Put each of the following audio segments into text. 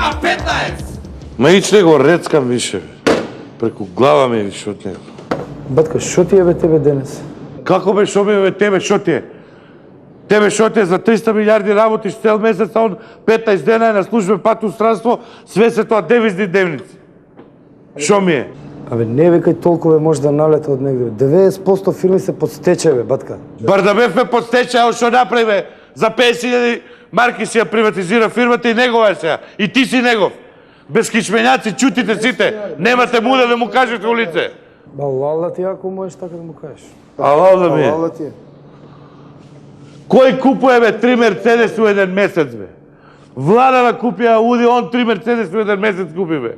К-15! Ма ич не го рецкам више. Преку глава ми више од него. Батка, шо ти е бе тебе денес? Како бе, шо бе, тебе, шо ти е? Тебе шо ти е за 300 милиарди работиш цел месец, а он 15 дена е на службен пат устранство, све се тоа девизни дневници. Шо ми е? Абе, не викај толку бе, може да налета од негде. 90% фирми се под стечај бе, батка. Бардабев ме подстеча, а шо направи бе? За 50.000 марки си ја приватизира фирмата и негова е сега. И ти си негов. Без кичменјаци, чутите сите. Немате муда да му кажете у лице. Ба, лала ти ако можеш така да му кажеш. Ало да ми е. Лала ти е. Кој купува бе 3 Мерцедес у еден месец бе? Владана купија Ауди, он 3 Мерцедес у еден месец купи бе.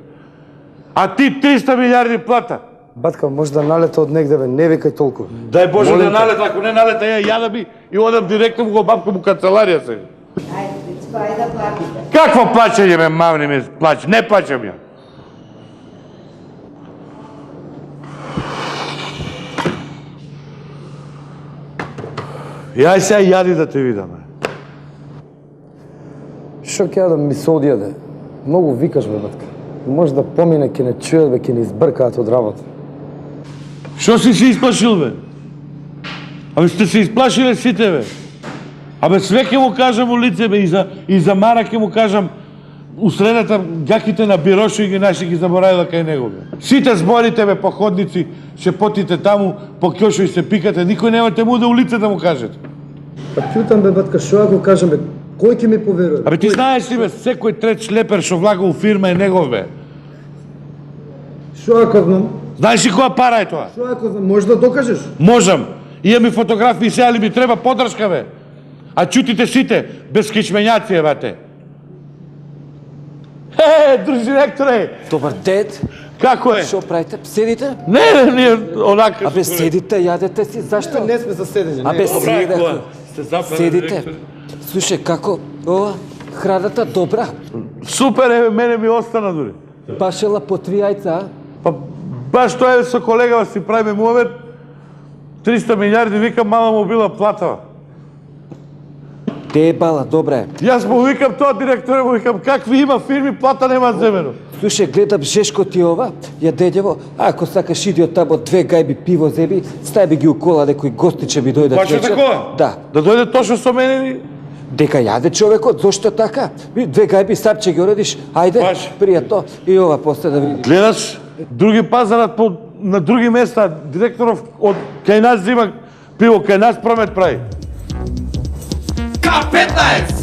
А ти 300 милиарди плата. Батка, може да налета од негде бе, не викај толку. Дај Боже Молим да те. налета, ако не налета ја да би и одам директно го бабка му канцеларија се. Ајде, дечко, ајде да платите. Какво плаќање ме мавни ми плаќа? Не плаќам ја. Јај сега јади да те видаме. Шо ќе да ми се одјаде? Многу викаш бе, батка. Може да помине, ќе не чујат бе, ќе не избркаат од работа. Шо си се исплашил бе? Абе сте се исплашиле сите бе. Абе све ќе му кажам у лице бе и за Мара ќе му кажам у средата ѓаките на Бирошо и ги наши ги заборавила кај него бе. Сите зборите бе по ходници, шепотите таму, по кјошој се пикате, никој немате му да у лице да му кажете. Па ќутам бе, батка, шо ако кажам бе, кој ќе ми поверува? Абе ти знаеш ли бе, секој трет шлепер што влага у фирма е негов бе. Шо ако знам? Знаеш ли која пара е тоа? Шо ако знам? Може да докажеш? Можам. Имам и фотографии сега ли ми треба подршка бе. А чутите сите, без кичменјаци бате. Друж директоре, Добар ден. како е? Што правите? Седите? Не, ние онака. Абе, седите, јадете си. Зашто? Не сме за седење. Абе, седите. Сте запали, Седите. директор. Слушај, како? Ова, храната добра. Супер е, мене ми остана дури. Башела по 3 јајца, а? Па баш тоа е со колегава си правиме муавет. 300 милиарди, викам, мала му била платава. Те е бала, добра е. Јас му викам тоа директоре, му викам, какви има фирми, плата нема земено. Слушај, гледам Жешко ти ова, ја дедево, ако сакаш иди од тамо 2 гајби пиво зеби, стави ги у кола, некој гости ќе ми дојдат Баш е такова? Да. Да дојде точно со мене или? Дека јаде човекот, зошто така? 2 гајби сам ќе ги уредиш, ајде, Баш. пријатно, и ова после да видиш. Гледаш, други пазарат на други места, директоров од кај нас взима пиво, кај нас промет прави. К-15!